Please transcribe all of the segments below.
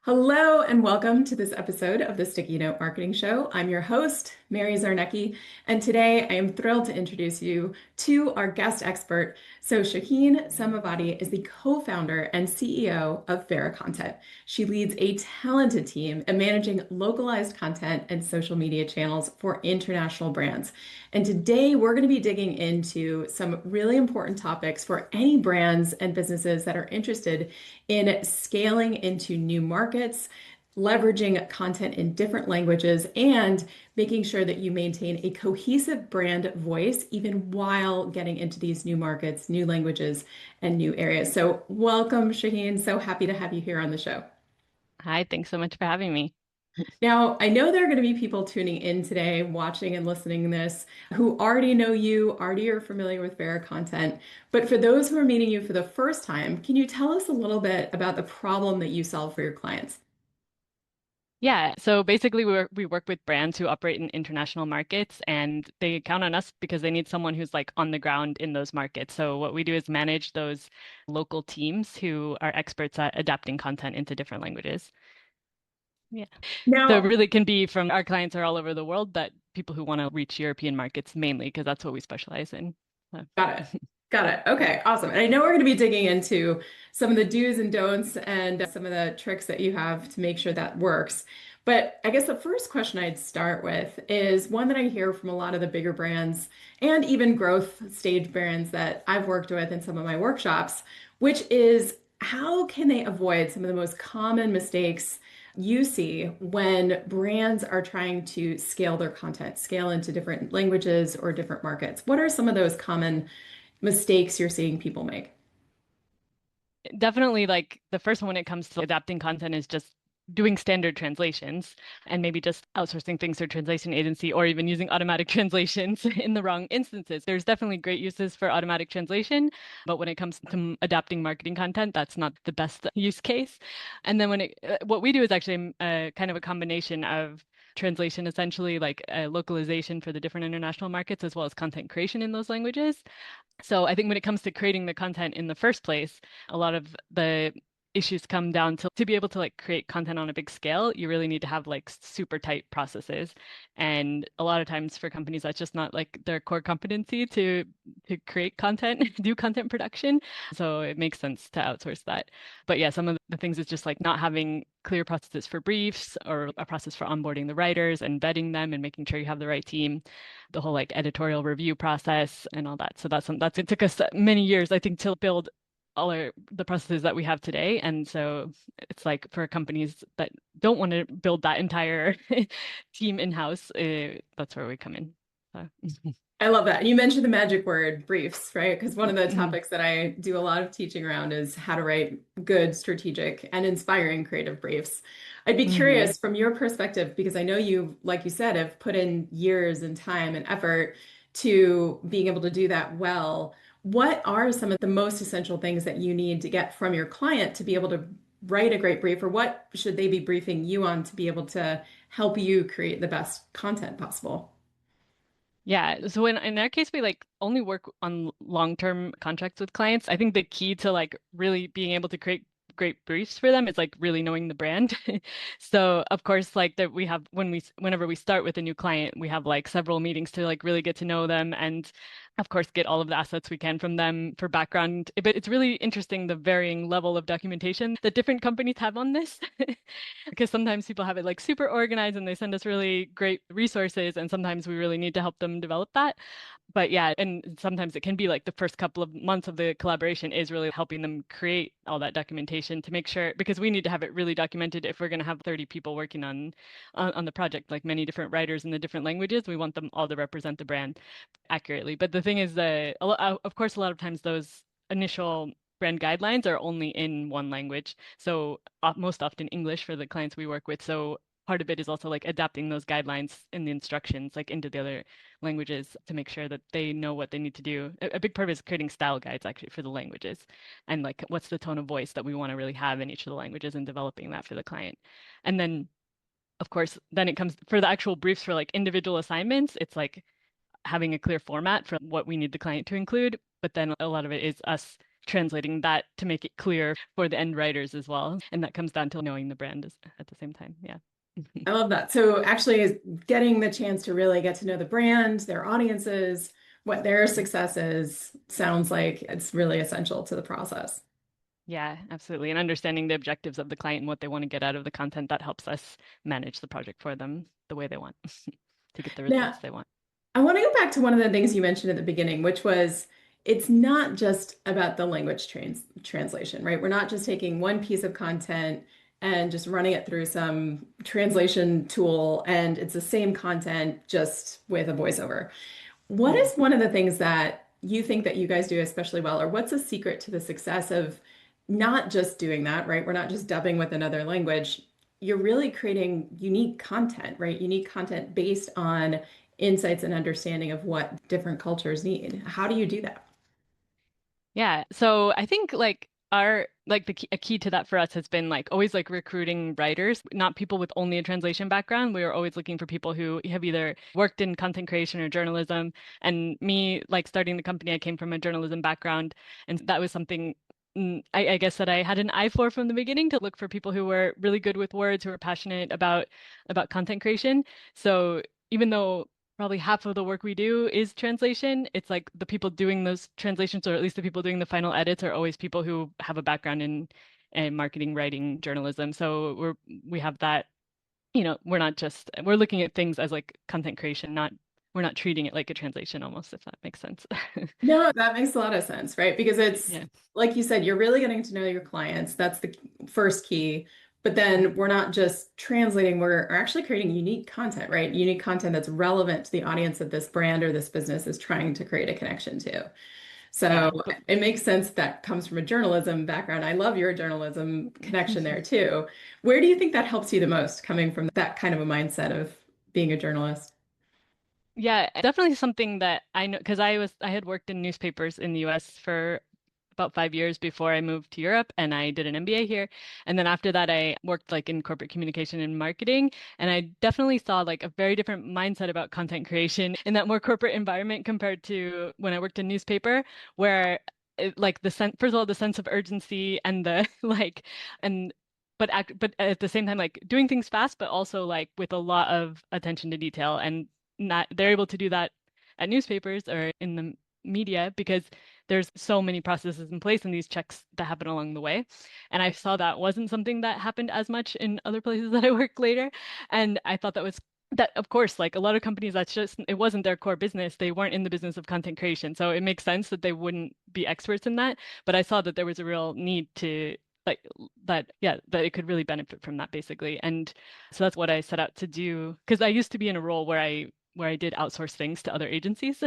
Hello and welcome to this episode of the Sticky Note Marketing Show. I'm your host, Mary Czarnecki, and today I am thrilled to introduce you to our guest expert. So, Shaheen Samavati is the co-founder and CEO of Vara Content. She leads a talented team in managing localized content and social media channels for international brands. And today we're going to be digging into some really important topics for any brands and businesses that are interested in scaling into new markets, leveraging content in different languages, and making sure that you maintain a cohesive brand voice even while getting into these new markets, new languages, and new areas. So, welcome, Shaheen. So happy to have you here on the show. Hi, thanks so much for having me. Now, I know there are going to be people tuning in today, watching and listening to this, who already know you, already are familiar with Vera content. But for those who are meeting you for the first time, can you tell us a little bit about the problem that you solve for your clients? Yeah, so basically we work with brands who operate in international markets and they count on us because they need someone who's like on the ground in those markets. So what we do is manage those local teams who are experts at adapting content into different languages. Yeah. So it Now, really can be from our clients are all over the world, but people who want to reach European markets mainly because that's what we specialize in. So. got it. Got it. Okay, awesome. And I know we're going to be digging into some of the do's and don'ts and some of the tricks that you have to make sure that works. But I guess the first question I'd start with is one that I hear from a lot of the bigger brands and even growth stage brands that I've worked with in some of my workshops, which is how can they avoid some of the most common mistakes you see when brands are trying to scale their content, scale into different languages or different markets? What are some of those common mistakes you're seeing people make? Definitely, like the first one when it comes to adapting content is just doing standard translations and maybe just outsourcing things to a translation agency or even using automatic translations in the wrong instances. There's definitely great uses for automatic translation, but when it comes to adapting marketing content, that's not the best use case. And then what we do is actually kind of a combination of translation, essentially like localization for the different international markets, as well as content creation in those languages. So I think when it comes to creating the content in the first place, a lot of the issues come down to be able to like create content on a big scale, you really need to have like super tight processes. And a lot of times for companies, that's just not like their core competency to create content, do content production. So it makes sense to outsource that. But yeah, some of the things is just like not having clear processes for briefs or a process for onboarding the writers and vetting them and making sure you have the right team, the whole like editorial review process and all that. So that's it took us many years, I think, to build the processes that we have today. And so it's like for companies that don't want to build that entire team in-house, that's where we come in. So. I love that. You mentioned the magic word briefs, right? Because one of the Mhm. topics that I do a lot of teaching around is how to write good, strategic, and inspiring creative briefs. I'd be Mhm. curious from your perspective, because I know you, like you said, have put in years and time and effort to being able to do that well. What are some of the most essential things that you need to get from your client to be able to write a great brief, or what should they be briefing you on to be able to help you create the best content possible? Yeah. So in our case, we like only work on long-term contracts with clients. I think the key to like really being able to create great briefs for them is like really knowing the brand. So of course, like that we have whenever we start with a new client, we have like several meetings to like really get to know them and of course get all of the assets we can from them for background. But it's really interesting the varying level of documentation that different companies have on this. Because sometimes people have it like super organized and they send us really great resources, and sometimes we really need to help them develop that. But yeah, and sometimes it can be like the first couple of months of the collaboration is really helping them create all that documentation to make sure, because we need to have it really documented if we're going to have 30 people working on the project, like many different writers in the different languages. We want them all to represent the brand accurately. But the thing is that, of course, a lot of times those initial brand guidelines are only in one language. So most often English for the clients we work with. So part of it is also like adapting those guidelines in the instructions like into the other languages to make sure that they know what they need to do. A big part of it is creating style guides actually for the languages and like what's the tone of voice that we want to really have in each of the languages and developing that for the client. And then of course, then it comes for the actual briefs for like individual assignments, it's like having a clear format for what we need the client to include. But then a lot of it is us translating that to make it clear for the end writers as well. And that comes down to knowing the brand at the same time. Yeah. I love that. So actually getting the chance to really get to know the brand, their audiences, what their success is, sounds like it's really essential to the process. Yeah, absolutely. And understanding the objectives of the client and what they want to get out of the content, that helps us manage the project for them the way they want to get the Now, results they want. I want to go back to one of the things you mentioned at the beginning, which was it's not just about the language translation, right? We're not just taking one piece of content and just running it through some translation tool and it's the same content just with a voiceover. What Mhm. is one of the things that you think that you guys do especially well, or what's a secret to the success of not just doing that, right? We're not just dubbing with another language. You're really creating unique content, right? Unique content based on insights and understanding of what different cultures need. How do you do that? Yeah. So I think like our like a key to that for us has been like always like recruiting writers, not people with only a translation background. We are always looking for people who have either worked in content creation or journalism. And me, like starting the company, I came from a journalism background, and that was something I guess that I had an eye for from the beginning, to look for people who were really good with words, who were passionate about content creation. So even though probably half of the work we do is translation, it's like the people doing those translations, or at least the people doing the final edits, are always people who have a background in marketing, writing, journalism. So we have that, we're not just we're looking at things as like content creation, not we're not treating it like a translation almost, if that makes sense. No, that makes a lot of sense, right? Because it's Yeah. like you said, you're really getting to know your clients. That's the first key. But then we're not just translating, we're actually creating unique content, right? Unique content that's relevant to the audience that this brand or this business is trying to create a connection to. So Yeah. But it makes sense that comes from a journalism background. I love your journalism connection there too. Where do you think that helps you the most, coming from that kind of a mindset of being a journalist? yeah, definitely something that I know, because I had worked in newspapers in the US for about 5 years before I moved to Europe, and I did an MBA here. And then after that, I worked like in corporate communication and marketing, and I definitely saw like a very different mindset about content creation in that more corporate environment compared to when I worked in newspaper, where like the sense, first of all, the sense of urgency and the like, and but at the same time, like doing things fast, but also like with a lot of attention to detail, and not they're able to do that at newspapers or in the media because there's so many processes in place and these checks that happen along the way. And I saw that wasn't something that happened as much in other places that I worked later. And I thought that of course, like a lot of companies, that's just it wasn't their core business. They weren't in the business of content creation. So it makes sense that they wouldn't be experts in that. But I saw that there was a real need to like that, yeah, that it could really benefit from that basically. And so that's what I set out to do, because I used to be in a role where I did outsource things to other agencies.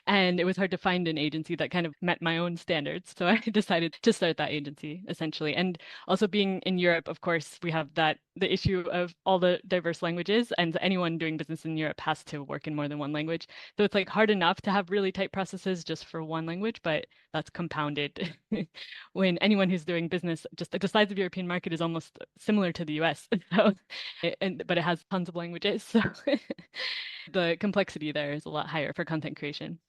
And it was hard to find an agency that kind of met my own standards. So I decided to start that agency essentially. And also being in Europe, of course, we have the issue of all the diverse languages, and anyone doing business in Europe has to work in more than one language. So it's like hard enough to have really tight processes just for one language, but that's compounded when anyone who's doing business, just like the size of European market is almost similar to the US. So, but it has tons of languages. So the complexity there is a lot higher for content creation.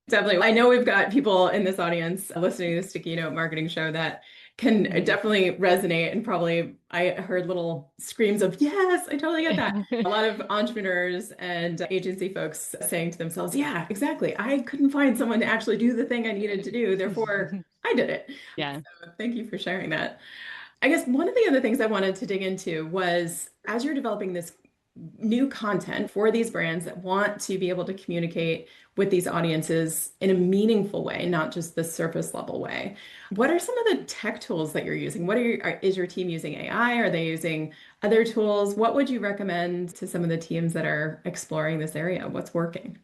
Definitely. I know we've got people in this audience listening to the Sticky Note Marketing Show that can Mhm. definitely resonate. And probably I heard little screams of, yes, I totally get that. A lot of entrepreneurs and agency folks saying to themselves, yeah, exactly. I couldn't find someone to actually do the thing I needed to do. Therefore, I did it. Yeah. So thank you for sharing that. I guess one of the other things I wanted to dig into was as you're developing this new content for these brands that want to be able to communicate with these audiences in a meaningful way, not just the surface level way. What are some of the tech tools that you're using? Is your team using AI? Are they using other tools? What would you recommend to some of the teams that are exploring this area? What's working?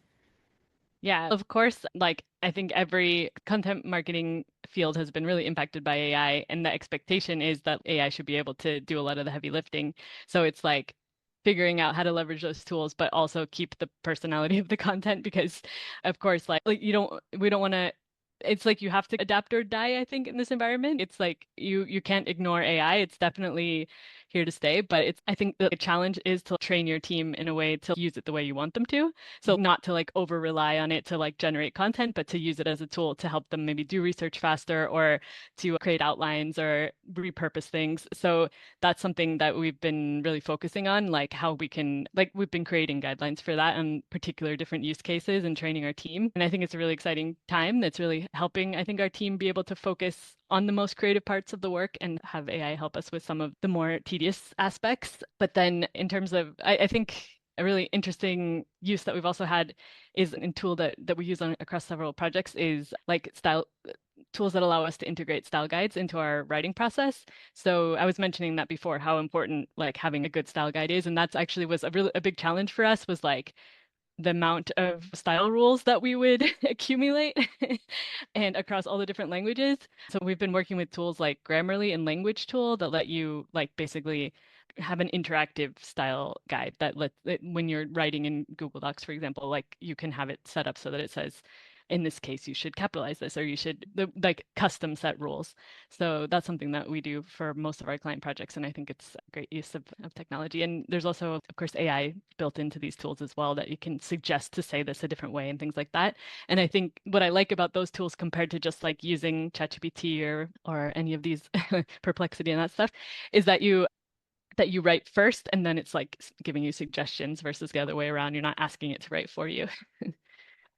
Yeah, of course, like I think every content marketing field has been really impacted by AI, and the expectation is that AI should be able to do a lot of the heavy lifting. So it's like figuring out how to leverage those tools, but also keep the personality of the content because, of course, like we don't want to. It's like you have to adapt or die, I think, in this environment. It's like you can't ignore AI. It's definitely here to stay. But it's I think the challenge is to train your team in a way to use it the way you want them to. So not to like over rely on it to like generate content, but to use it as a tool to help them maybe do research faster or to create outlines or repurpose things. So that's something that we've been really focusing on, like how we can, like we've been creating guidelines for that and particular different use cases and training our team. And I think it's a really exciting time that's really helping, I think, our team be able to focus on the most creative parts of the work and have AI help us with some of the more tedious aspects. But then in terms of, I think a really interesting use that we've also had is a tool that we use on across several projects is like style tools that allow us to integrate style guides into our writing process. So I was mentioning that before, how important like having a good style guide is, and that's actually was a big challenge for us was like the amount of style rules that we would accumulate and across all the different languages. So we've been working with tools like Grammarly and Language Tool that let you like basically have an interactive style guide that when you're writing in Google Docs, for example, like you can have it set up so that it says, in this case, you should capitalize this or you should like custom set rules. So that's something that we do for most of our client projects. And I think it's a great use of technology. And there's also, of course, AI built into these tools as well that you can suggest to say this a different way and things like that. And I think what I like about those tools compared to just like using ChatGPT or any of these Perplexity and that stuff is that you write first and then it's like giving you suggestions versus the other way around. You're not asking it to write for you.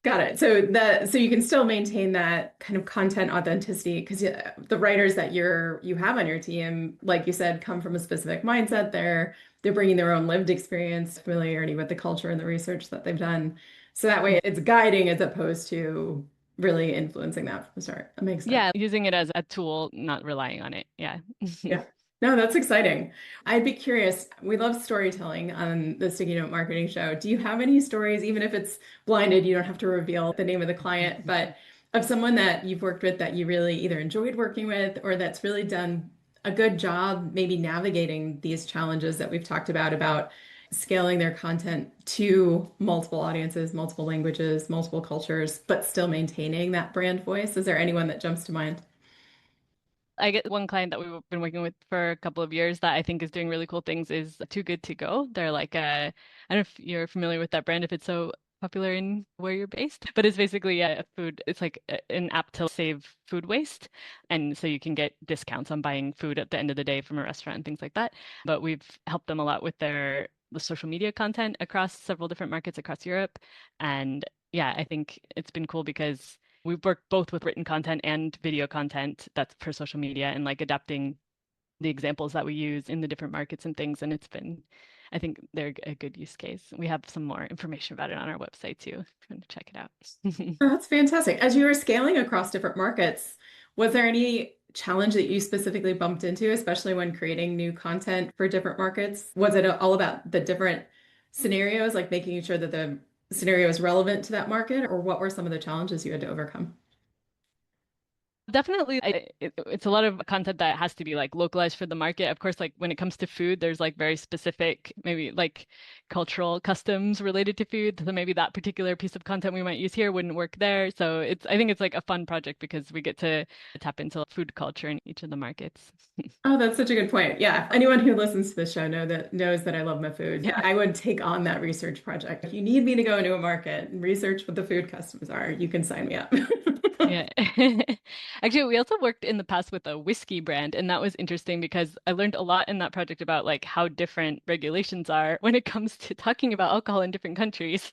Got it. So you can still maintain that kind of content authenticity because the writers that you have on your team, like you said, come from a specific mindset. They're bringing their own lived experience, familiarity with the culture and the research that they've done. So that way it's guiding as opposed to really influencing that from the start. That makes sense. Yeah, using it as a tool, not relying on it. Yeah. Yeah. No, that's exciting. I'd be curious. We love storytelling on the Sticky Note Marketing Show. Do you have any stories, even if it's blinded, you don't have to reveal the name of the client, but of someone that you've worked with that you really either enjoyed working with or that's really done a good job maybe navigating these challenges that we've talked about scaling their content to multiple audiences, multiple languages, multiple cultures, but still maintaining that brand voice? Is there anyone that jumps to mind? I get one client that we've been working with for a couple of years that I think is doing really cool things is Too Good to Go. They're like I don't know if you're familiar with that brand, if it's so popular in where you're based, but it's basically a food, it's like an app to save food waste. And so you can get discounts on buying food at the end of the day from a restaurant and things like that. But we've helped them a lot with the social media content across several different markets across Europe. And yeah, I think it's been cool because we've worked both with written content and video content that's for social media and like adapting the examples that we use in the different markets and things. And it's been, I think they're a good use case. We have some more information about it on our website too, if you want to check it out. Oh, that's fantastic. As you were scaling across different markets, was there any challenge that you specifically bumped into, especially when creating new content for different markets? Was it all about the different scenarios, like making sure that the scenario is relevant to that market, or what were some of the challenges you had to overcome? Definitely, it's a lot of content that has to be like localized for the market. Of course, like when it comes to food, there's like very specific, maybe like cultural customs related to food. So maybe that particular piece of content we might use here wouldn't work there. So I think it's like a fun project because we get to tap into food culture in each of the markets. Oh, that's such a good point. Yeah. Anyone who listens to the show knows that I love my food. Yeah. I would take on that research project. If you need me to go into a market and research what the food customs are, you can sign me up. Yeah. Actually, we also worked in the past with a whiskey brand, and that was interesting because I learned a lot in that project about like how different regulations are when it comes to talking about alcohol in different countries.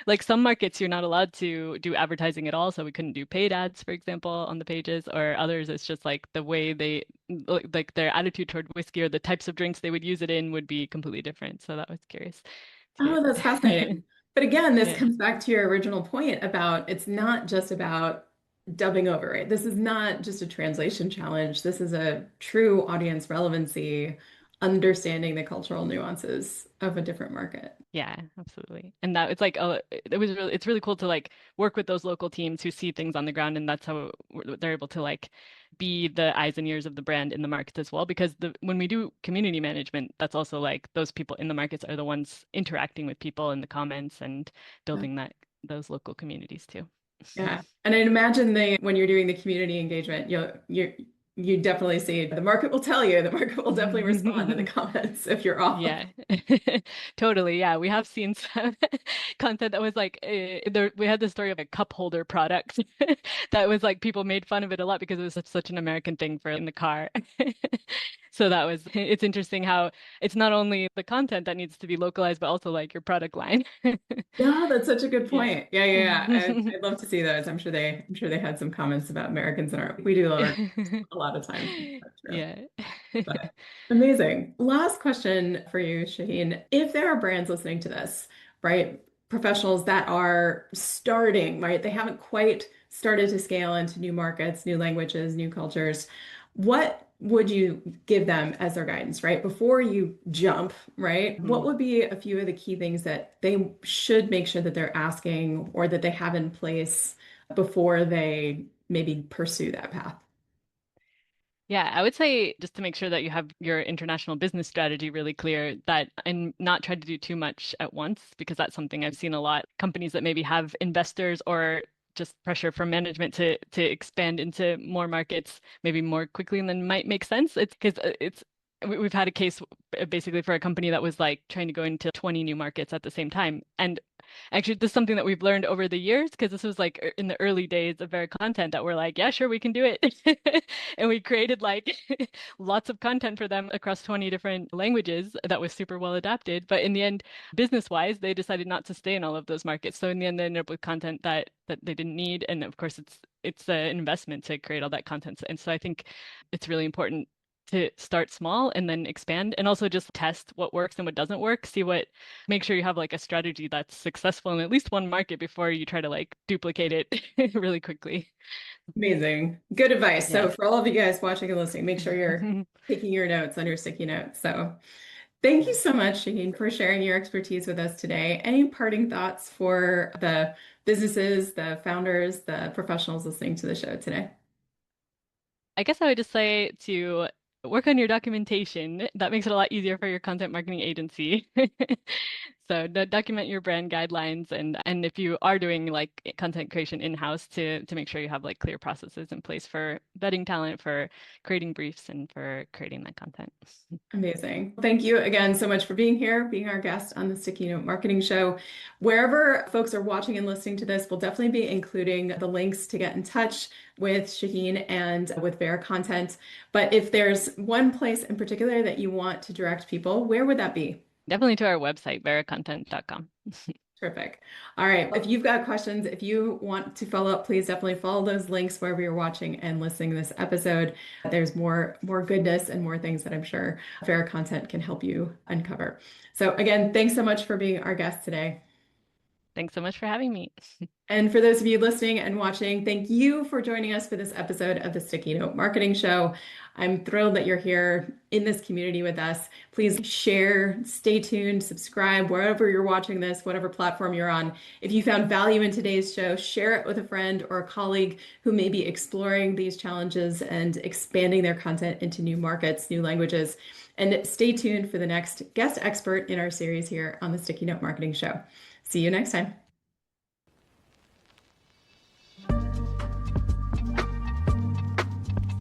Like some markets you're not allowed to do advertising at all, so we couldn't do paid ads, for example, on the pages, or others it's just like the way they like their attitude toward whiskey or the types of drinks they would use it in would be completely different. So that was curious too. Oh, that's fascinating. But again, this Yeah. comes back to your original point about it's not just about dubbing over, right? This is not just a translation challenge. This is a true audience relevancy, understanding the cultural nuances of a different market. Yeah, absolutely. And that it's like it's really cool to like work with those local teams who see things on the ground and that's how they're able to like be the eyes and ears of the brand in the market as well because the when we do community management, that's also like those people in the markets are the ones interacting with people in the comments and Yeah. building those local communities too. Yeah. And I'd imagine when you're doing the community engagement, you definitely see the market will tell you, the market will definitely respond to the comments if you're off. Yeah, totally. Yeah, we have seen some content that was like we had this story of a cup holder product that was like people made fun of it a lot because it was such an American thing for in the car. So that was it's interesting how it's not only the content that needs to be localized, but also like your product line. Yeah, that's such a good Yeah. point. Yeah, yeah, yeah. I'd love to see those. I'm sure they had some comments about Americans in our, we do our a lot of times. That's true. Yeah. But amazing. Last question for you, Shaheen. If there are brands listening to this, right? Professionals that are starting, right? They haven't quite started to scale into new markets, new languages, new cultures. What would you give them as their guidance, right? Before you jump, right? What Mhm. would be a few of the key things that they should make sure that they're asking or that they have in place before they maybe pursue that path? Yeah, I would say just to make sure that you have your international business strategy really clear that and not try to do too much at once because that's something I've seen a lot. Companies that maybe have investors or just pressure from management to expand into more markets maybe more quickly than might make sense. It's because we've had a case basically for a company that was like trying to go into 20 new markets at the same time. And actually, this is something that we've learned over the years because this was like in the early days of Vara Content that we're like, yeah, sure, we can do it. And we created like lots of content for them across 20 different languages that was super well adapted. But in the end, business-wise, they decided not to stay in all of those markets. So in the end, they ended up with content that they didn't need. And of course, it's an investment to create all that content. And so I think it's really important to start small and then expand and also just test what works and what doesn't work. Make sure you have like a strategy that's successful in at least one market before you try to like duplicate it really quickly. Amazing. Good advice. So Yeah. for all of you guys watching and listening, make sure you're taking your notes on your sticky notes. So thank you Yeah. so much, Shaheen, for sharing your expertise with us today. Any parting thoughts for the businesses, the founders, the professionals listening to the show today? I guess I would just say to work on your documentation. That makes it a lot easier for your content marketing agency. So document your brand guidelines and if you are doing like content creation in-house to make sure you have like clear processes in place for vetting talent, for creating briefs and for creating that content. Amazing. Thank you again so much for being here, being our guest on the Sticky Note Marketing Show. Wherever folks are watching and listening to this, we'll definitely be including the links to get in touch with Shaheen and with Vara Content. But if there's one place in particular that you want to direct people, where would that be? Definitely to our website, veracontent.com. Terrific. All right. If you've got questions, if you want to follow up, please definitely follow those links wherever you're watching and listening to this episode. There's more goodness and more things that I'm sure Fair Content can help you uncover. So again, thanks so much for being our guest today. Thanks so much for having me. And for those of you listening and watching, thank you for joining us for this episode of the Sticky Note Marketing Show. I'm thrilled that you're here in this community with us. Please share, stay tuned, subscribe wherever you're watching this, whatever platform you're on. If you found value in today's show, share it with a friend or a colleague who may be exploring these challenges and expanding their content into new markets, new languages. And stay tuned for the next guest expert in our series here on the Sticky Note Marketing Show. See you next time.